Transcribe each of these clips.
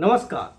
नमस्कार,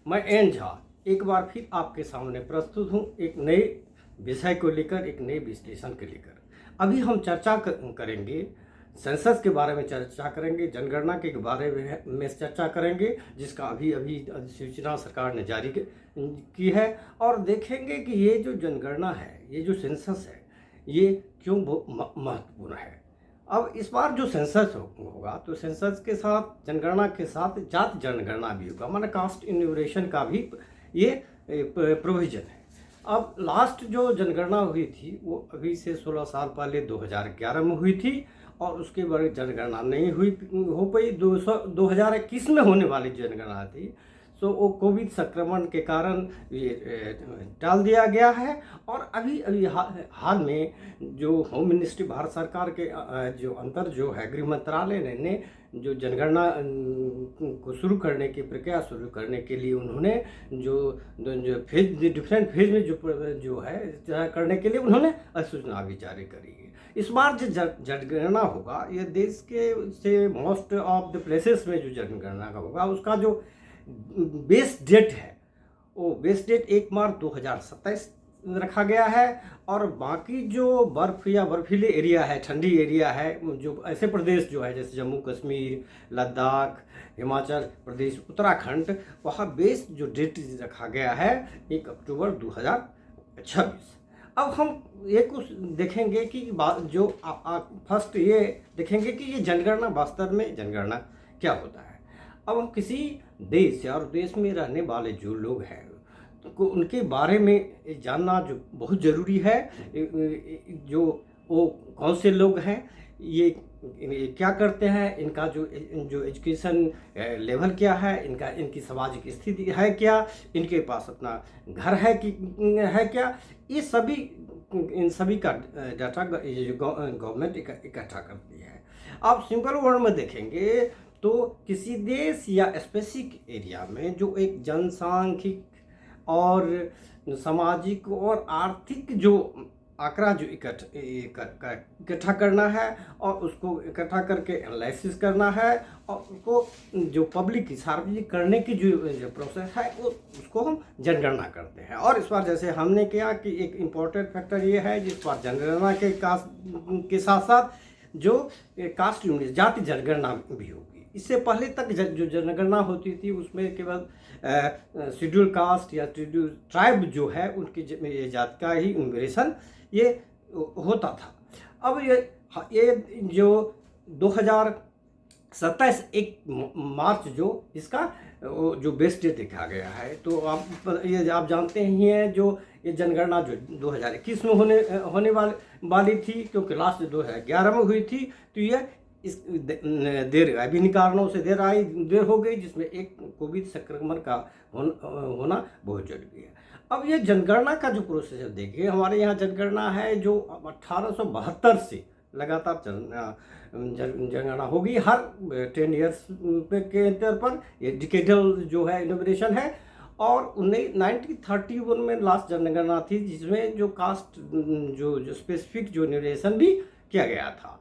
मैं एन झा एक बार फिर आपके सामने प्रस्तुत हूँ एक नए विषय को लेकर, एक नए विश्लेषण के लेकर। अभी हम चर्चा करेंगे, सेंसस के बारे में चर्चा करेंगे, जनगणना के बारे में चर्चा करेंगे, जिसका अभी अभी अधिसूचना सरकार ने जारी की है। और देखेंगे कि ये जो जनगणना है, ये जो सेंसस है, ये क्यों महत्वपूर्ण है। अब इस बार जो सेंसस होगा तो सेंसस के साथ, जनगणना के साथ जाति जनगणना भी होगा, माना कास्ट इन्यूमरेशन का भी ये प्रोविजन है। अब लास्ट जो जनगणना हुई थी वो अभी से 16 साल पहले 2011 में हुई थी, और उसके बाद जनगणना नहीं हो पाई। 2021 में होने वाली जनगणना थी, तो वो कोविड संक्रमण के कारण ये टाल दिया गया है। और अभी हाल में जो होम मिनिस्ट्री, भारत सरकार के जो जो है, गृह मंत्रालय ने जो जनगणना को शुरू करने की प्रक्रिया शुरू करने के लिए उन्होंने जो फेज, डिफरेंट फेज में जो है करने के लिए उन्होंने अधिसूचना भी जारी करी है। इस बार जो जनगणना होगा, ये देश के से मोस्ट ऑफ द प्लेसेस में जो जनगणना का होगा, उसका जो बेस डेट है वो बेस डेट 1 मार्च 2027 रखा गया है। और बाकी जो बर्फ़ या बर्फीले एरिया है, ठंडी एरिया है, जो ऐसे प्रदेश जो है जैसे जम्मू कश्मीर, लद्दाख, हिमाचल प्रदेश, उत्तराखंड, वहाँ बेस जो डेट रखा गया है 1 अक्टूबर 2026। अब हम ये कुछ देखेंगे कि जो फर्स्ट ये देखेंगे कि ये जनगणना, वास्तव में जनगणना क्या होता है। अब हम किसी देश और देश में रहने वाले जो लोग हैं तो उनके बारे में जानना जो बहुत ज़रूरी है। जो वो कौन से लोग हैं, ये क्या करते हैं, इनका जो एजुकेशन लेवल क्या है, इनकी सामाजिक स्थिति है क्या, इनके पास अपना घर है क्या, ये सभी, इन सभी का डाटा गवर्नमेंट इकट्ठा करती है। आप सिंपल वर्ड में देखेंगे तो किसी देश या स्पेसिफिक एरिया में जो एक जनसांख्यिक और सामाजिक और आर्थिक जो आंकड़ा जो इकट्ठा करना है, और उसको इकट्ठा करके एनालिसिस करना है, और उसको जो पब्लिक की, सार्वजनिक करने की जो प्रोसेस है, वो उसको हम जनगणना करते हैं। और इस बार जैसे हमने किया कि एक इम्पोर्टेंट फैक्टर ये है, जिस बार जनगणना के साथ साथ जो कास्ट यूनिट, जाति जनगणना भी होगी। इससे पहले तक जो जनगणना होती थी उसमें केवल शेड्यूल कास्ट या शेड्यूल ट्राइब जो है उनकी जात का ही इन्यूमरेशन ये होता था। अब ये जो 2027 1 मार्च जो इसका जो बेस डेट देखा गया है, तो आप जानते ही हैं, जो ये जनगणना जो 2021 में होने वाली थी, क्योंकि लास्ट 2011 में हुई थी, तो ये इस देर विभिन्न कारणों से देर हो गई, जिसमें एक कोविड संक्रमण का होना बहुत जरूरी है। अब ये जनगणना का जो प्रोसेस है, देखिए हमारे यहाँ जनगणना है जो 1872 से लगातार जनगणना होगी, हर 10 ईयर्स के अंतर पर। ये डिकेडल जो है इनोवेशन है। और 1931 में लास्ट जनगणना थी, जिसमें जो कास्ट जो स्पेसिफिक जो इनोवेशन भी किया गया था।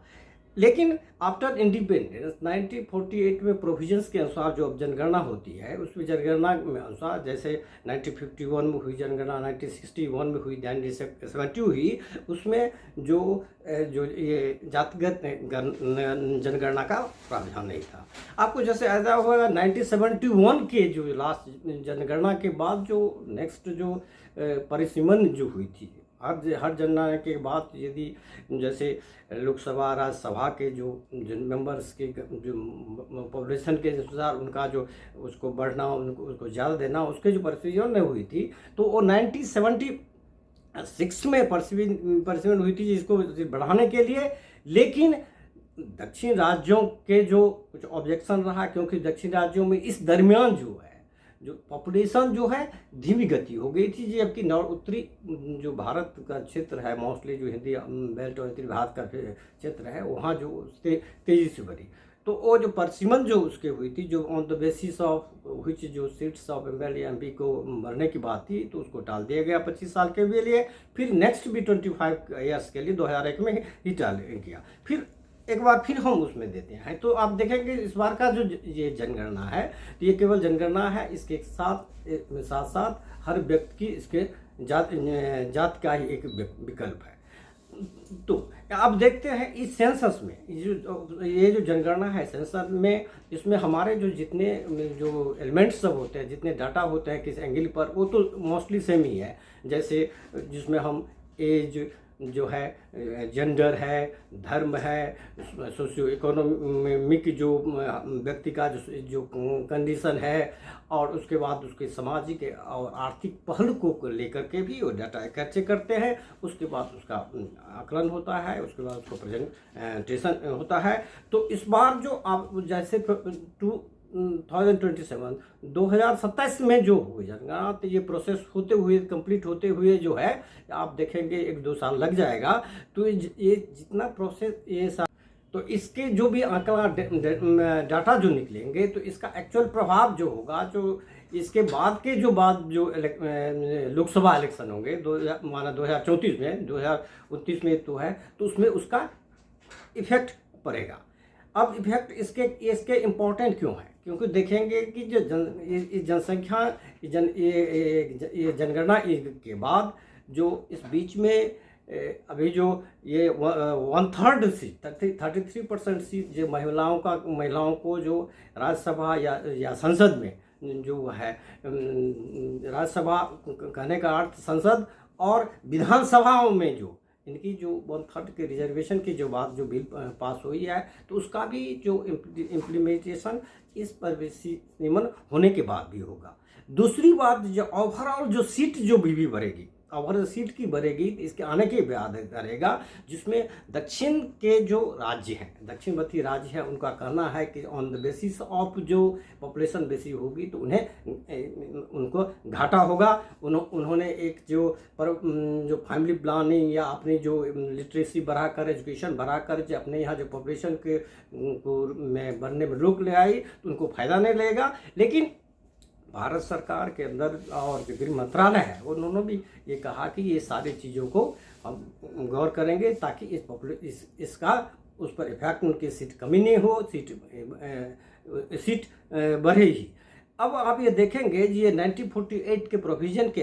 लेकिन आफ्टर इंडिपेंडेंस 1948 में प्रोविजंस के अनुसार जो अब जनगणना होती है, उसमें जनगणना में अनुसार, जैसे 1951 में हुई जनगणना, 1961 में हुई, 1970 हुई, उसमें जो ये जातिगत जनगणना का प्रावधान नहीं था। आपको जैसे ऐसा होगा 1971 के जो लास्ट जनगणना के बाद जो नेक्स्ट जो परिसीमन जो हुई थी, हर जनगणना के बाद, यदि जैसे लोकसभा, राज्यसभा के जो मेंबर्स के जो पॉपुलेशन के अनुसार उनका जो उसको बढ़ना, उसको ज़्यादा देना, उसके जो परिसीमन में हुई थी, तो वो 1976 में परिसीमन हुई थी, जिसको बढ़ाने के लिए। लेकिन दक्षिण राज्यों के जो कुछ ऑब्जेक्शन रहा, क्योंकि दक्षिण राज्यों में इस दरमियान जो है, जो पॉपुलेशन जो है धीमी गति हो गई थी, जबकि उत्तरी जो भारत का क्षेत्र है, मोस्टली जो हिंदी बेल्ट और उत्तरी भारत का क्षेत्र है, वहाँ जो तेज़ी से बढ़ी। तो वो जो परिसीमन जो उसके हुई थी, जो on the basis of which जो सीट्स ऑफ एमएलए एमपी को भरने की बात थी, तो उसको टाल दिया गया 25 साल के लिए। फिर नेक्स्ट भी 25 ईयर्स के लिए 2001 में ही टाल गया। फिर एक बार फिर हम उसमें देते हैं। तो आप देखेंगे इस बार का जो ये जनगणना है, तो ये केवल जनगणना है, इसके साथ साथ हर व्यक्ति की इसके जात का ही एक विकल्प है। तो अब देखते हैं इस सेंसस में ये जो जनगणना है सेंसस में, इसमें हमारे जो जितने जो एलिमेंट्स सब होते हैं, जितने डाटा होते हैं किस एंगल पर, वो तो मोस्टली सेम ही है। जैसे जिसमें हम एज जो है, जेंडर है, धर्म है, सोशियो इकोनॉमिक जो व्यक्ति का जो कंडीशन है, और उसके बाद उसके सामाजिक और आर्थिक पहलू को लेकर के भी वो डाटा इकट्ठे करते हैं। उसके बाद उसका आकलन होता है, उसके बाद उसको प्रेजेंटेशन होता है। तो इस बार जो आप जैसे 2027 में जो हो जाएगा, तो ये प्रोसेस होते हुए, कंप्लीट होते हुए जो है, आप देखेंगे 1-2 साल लग जाएगा। तो ये जितना प्रोसेस तो इसके जो भी आंकड़ा डाटा जो निकलेंगे, तो इसका एक्चुअल प्रभाव जो होगा, जो इसके बाद जो लोकसभा इलेक्शन होंगे 2034 में, 2029 में तो है, तो उसमें उसका इफेक्ट पड़ेगा। अब इफेक्ट इसके इम्पोर्टेंट क्यों है? क्योंकि देखेंगे कि जो जनसंख्या ये जनगणना के बाद जो इस बीच में अभी जो ये 1/3 सीट 33% सीट जो महिलाओं को जो राज्यसभा या संसद में जो है, राज्यसभा कहने का अर्थ संसद और विधानसभाओं में जो इनकी जो 1/3 के रिजर्वेशन की जो बात जो बिल पास हुई है, तो उसका भी जो इम्प्लीमेंटेशन इस परिवेशी नियमन होने के बाद भी होगा। दूसरी बात, जो ओवरऑल जो सीट जो भी बढ़ेगी, ओवरऑल सीट की बढ़ेगी, इसके आने के बाद करेगा, जिसमें दक्षिण के जो राज्य हैं, दक्षिणवर्ती राज्य हैं, उनका कहना है कि ऑन द बेसिस ऑफ जो पॉपुलेशन बेसी होगी तो उनको घाटा होगा। उन्होंने एक जो फैमिली प्लानिंग या अपनी जो लिटरेसी बढ़ाकर, एजुकेशन बढ़ाकर जो अपने यहाँ जो पॉपुलेशन के में बढ़ने में रोक ले आई, तो उनको फायदा नहीं लगेगा। लेकिन भारत सरकार के अंदर और जो गृह मंत्रालय है, उन्होंने भी ये कहा कि ये सारी चीज़ों को हम गौर करेंगे, ताकि इसका उस पर इफेक्ट, उनकी सीट कमी नहीं हो, सीट बढ़े ही। अब आप ये देखेंगे जी, ये 1948 के प्रोविज़न के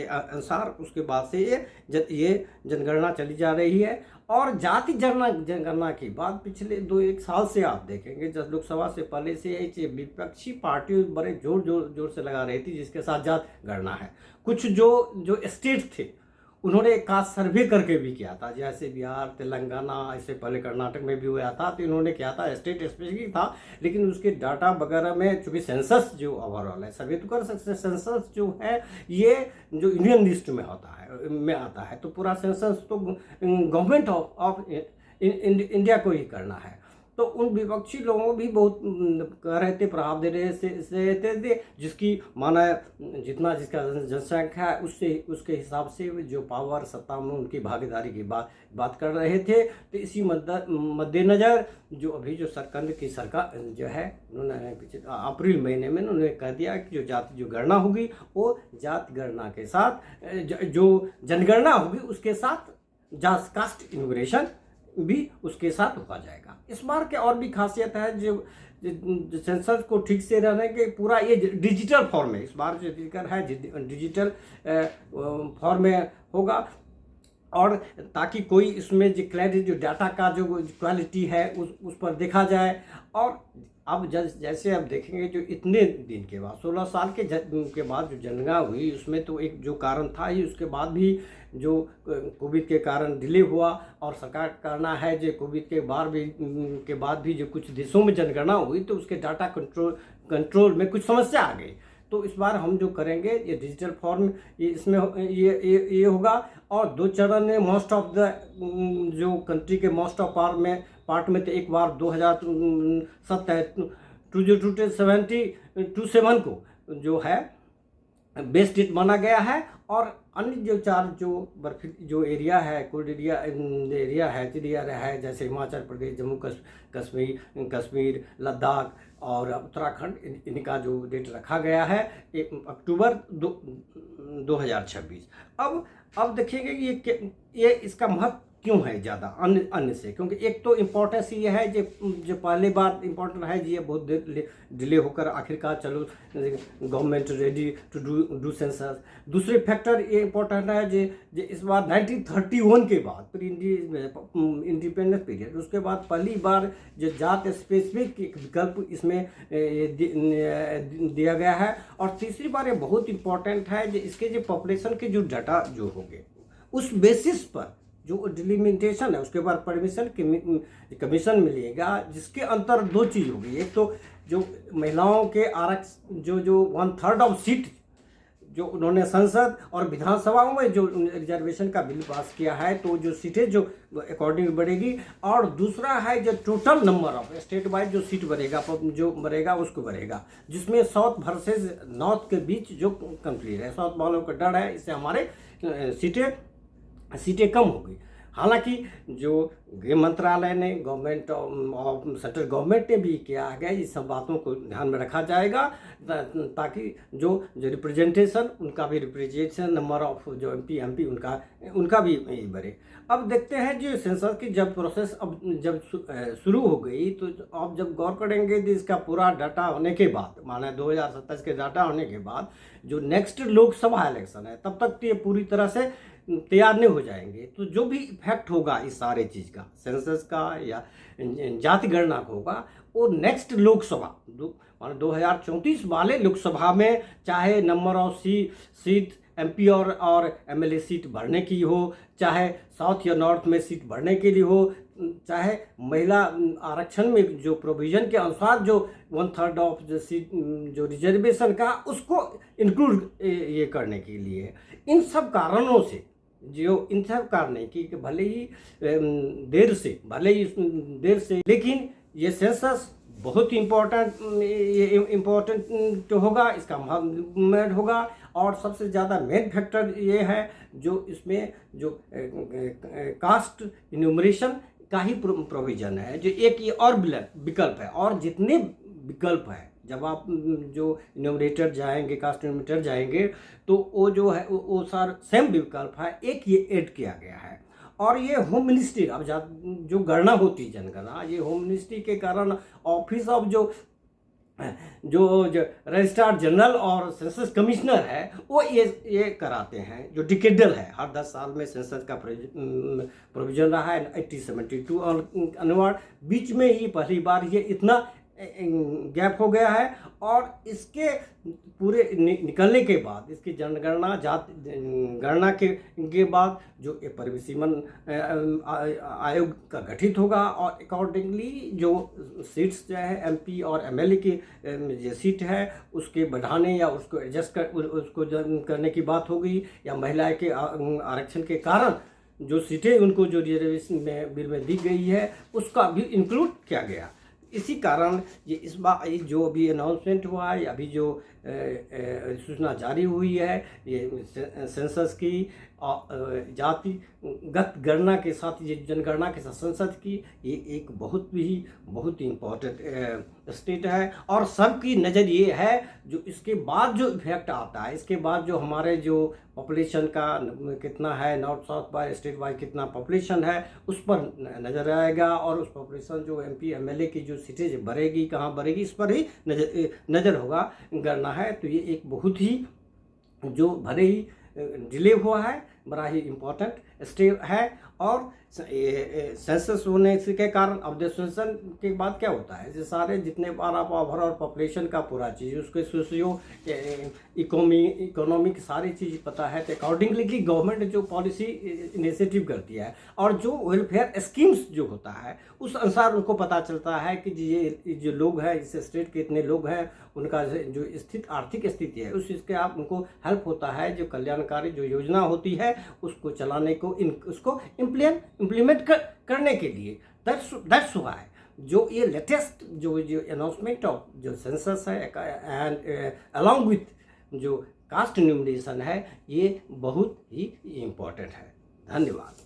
अनुसार उसके बाद से ये जनगणना चली जा रही है। और जाति जनगणना की बात पिछले 2-1 साल से आप देखेंगे, जब लोकसभा से पहले से विपक्षी पार्टी बड़े जोर से लगा रही थी, जिसके साथ जाति गणना है। कुछ जो स्टेट थे, उन्होंने एक खास सर्वे करके भी किया था, जैसे बिहार, तेलंगाना, इससे पहले कर्नाटक में भी हुआ था। तो इन्होंने किया था, स्टेट स्पेसिफिक था, लेकिन उसके डाटा वगैरह में चूँकि सेंसस जो ओवरऑल है, सर्वे तो कर सकते हैं। सेंसस जो है ये जो यूनियन लिस्ट में आता है, तो पूरा सेंसस तो गवर्नमेंट ऑफ इंडिया को ही करना है। तो उन विपक्षी लोगों भी बहुत कह रहे थे, प्रभाव दे रहे थे, जिसकी माना जितना जिसका जनसंख्या है उसके हिसाब से जो पावर सत्ता में उनकी भागीदारी की बात कर रहे थे। तो इसी मद्देनज़र जो अभी जो केंद्र की सरकार जो है, उन्होंने अप्रैल महीने में उन्होंने कह दिया कि जो गणना होगी, वो जाति गणना के साथ जो जनगणना होगी उसके साथ कास्ट इमिग्रेशन भी उसके साथ होगा जाएगा। इस बार के और भी खासियत है, जो सेंसस को ठीक से रहने के पूरा ये डिजिटल फॉर्म में, इस बार जो जिक्र है डिजिटल फॉर्म में होगा, और ताकि कोई इसमें जो क्लैरिटी, जो डाटा का जो क्वालिटी है उस पर देखा जाए। और अब जैसे अब देखेंगे, जो इतने दिन के बाद 16 साल के बाद जो जनगणना हुई, उसमें तो एक जो कारण था ही, उसके बाद भी जो कोविड के कारण डिले हुआ, और सरकार का कहना है जो कोविड के बाद भी जो कुछ देशों में जनगणना हुई, तो उसके डाटा कंट्रोल में कुछ समस्या आ गई। तो इस बार हम जो करेंगे ये डिजिटल फॉर्म, इसमें ये होगा। और 2 चरण में मोस्ट ऑफ द जो कंट्री के मोस्ट ऑफ पार्ट में तो एक बार 2027 को जो है बेस्ट डेट माना गया है। और अन्य जो 4 जो बर्फीली जो एरिया है, कोल्ड एरिया है, जैसे हिमाचल प्रदेश, जम्मू कश्मीर, लद्दाख और उत्तराखंड, इनका जो डेट रखा गया है 1 अक्टूबर 2026। अब देखेंगे कि ये इसका महत्व क्यों है ज़्यादा अन्य अन्य से? क्योंकि एक तो इम्पोर्टेंस ये है जो पहली बार इम्पोर्टेंट है, ये बहुत डिले होकर आखिरकार चलो government ready to do census. दूसरे फैक्टर ये इम्पोर्टेंट है जो इस बार 1931 के बाद प्री इंडिपेंडेंस पीरियड, उसके बाद पहली बार जो जात स्पेसिफिक विकल्प इसमें दिया गया है। और तीसरी बार ये बहुत इंपॉर्टेंट है जो इसके जो पॉपुलेशन के जो डाटा जो होंगे उस बेसिस पर जो डिलिमिटेशन है उसके बाद परमिशन कमीशन मिलेगा, जिसके अंतर दो चीज़ होगी। एक तो जो महिलाओं के आरक्षण जो 1/3 ऑफ सीट जो उन्होंने संसद और विधानसभाओं में जो रिजर्वेशन का बिल पास किया है, तो जो सीटें जो अकॉर्डिंग बढ़ेगी। और दूसरा है जो total number of state wise जो सीट बढ़ेगा उसको बढ़ेगा, जिसमें साउथ वर्सेस नॉर्थ के बीच जो कंफ्लिक्ट है, साउथ वालों का डर है, इससे हमारे सीटें कम होगी। हालांकि जो गृह मंत्रालय ने गवर्नमेंट और सेंट्रल गवर्नमेंट ने भी किया है, इस सब बातों को ध्यान में रखा जाएगा ताकि जो रिप्रेजेंटेशन उनका भी रिप्रेजेंटेशन नंबर ऑफ जो एमपी उनका भी बढ़े। अब देखते हैं जो सेंसस की जब प्रोसेस अब जब शुरू हो गई, तो आप जब गौर करेंगे तो इसका पूरा डाटा होने के बाद, माने 2027 के डाटा होने के बाद जो नेक्स्ट लोकसभा इलेक्शन है, तब तक तो ये पूरी तरह से तैयार नहीं हो जाएंगे। तो जो भी इफेक्ट होगा इस सारे चीज़ का, सेंसस का या जाति गणना का होगा, वो नेक्स्ट लोकसभा 2034 वाले लोकसभा में, चाहे नंबर ऑफ सीट एमपी और एमएलए सीट बढ़ने की हो, चाहे साउथ या नॉर्थ में सीट बढ़ने के लिए हो, चाहे महिला आरक्षण में जो प्रोविजन के अनुसार जो 1/3 ऑफ जो सीट जो रिजर्वेशन का उसको इंक्लूड ये करने के लिए, इन सब कारणों से इन सब कारण की भले ही देर से लेकिन ये सेंसस बहुत ही इम्पोर्टेंट होगा, इसका महत्व होगा। और सबसे ज़्यादा मेन फैक्टर ये है जो इसमें जो कास्ट इन्यूमरेशन का ही प्रोविजन है, जो एक ये और विकल्प है। और जितने विकल्प है, जब आप जो इन्यूमरेटर जाएंगे, कास्ट इन्यूमरेटर जाएंगे, तो वो जो है वो सार सेम विकल्प है, एक ये ऐड किया गया है। और ये होम मिनिस्ट्री, अब जो गणना होती है जनगणना, ये होम मिनिस्ट्री के कारण ऑफिस ऑफ जो रजिस्ट्रार जनरल और सेंसस कमिश्नर है वो ये कराते हैं, जो डिकेडल है। हर 10 साल में सेंसस का प्रोविजन रहा है 1872 और अनुवाद, बीच में ही पहली बार ये इतना गैप हो गया है। और इसके पूरे निकलने के बाद, इसकी जनगणना गणना के बाद जो परिसीमन आयोग का गठित होगा, और अकॉर्डिंगली जो सीट्स जो है एमपी और एमएलए की जो सीट है उसके बढ़ाने या उसको एडजस्ट उसको करने की बात होगी, या महिलाएं के आरक्षण के कारण जो सीटें उनको जो रिजर्वेशन में बिल में दी गई है उसका भी इंक्लूड किया गया। इसी कारण ये इस बार जो अभी अनाउंसमेंट हुआ है, अभी जो सूचना जारी हुई है, ये सेंसस की जातिगत गणना के साथ, ये जनगणना के साथ संसद की, ये एक बहुत ही इम्पोर्टेंट स्टेट है। और सबकी नज़र ये है जो इसके बाद जो इफेक्ट आता है, इसके बाद जो हमारे जो पॉपुलेशन का कितना है, north south by state wise कितना पॉपुलेशन है, उस पर नज़र आएगा। और उस पॉपुलेशन जो एमपी एमएलए की जो सीटें बढ़ेगी, कहाँ बढ़ेगी, इस पर ही नज़र होगा गणना है। तो ये एक बहुत ही जो भले ही डिले हुआ है, बड़ा ही इम्पोर्टेंट स्टेप है। और सेंसस होने के कारण अब सेंसन के बाद क्या होता है, जैसे सारे जितने बार आप ओवरऑल पॉपुलेशन का पूरा चीज़, उसके सोशियो इकोनॉमिक सारी चीज़ पता है, तो अकॉर्डिंगली की गवर्नमेंट जो पॉलिसी इनिशिएटिव करती है और जो वेलफेयर स्कीम्स जो होता है उस अनुसार उनको पता चलता है कि ये जो लोग हैं, इस स्टेट के इतने लोग हैं, उनका जो आर्थिक स्थिति है उस चीज़ के आप उनको हेल्प होता है। जो कल्याणकारी जो योजना होती है उसको चलाने को उसको इम्प्लीमेंट करने के लिए दैट्स व्हाई जो ये लेटेस्ट जो अनाउंसमेंट ऑफ जो सेंसस है एंड अलॉन्ग विथ जो कास्ट इन्यूमरेशन है, ये बहुत ही इम्पोर्टेंट है। धन्यवाद।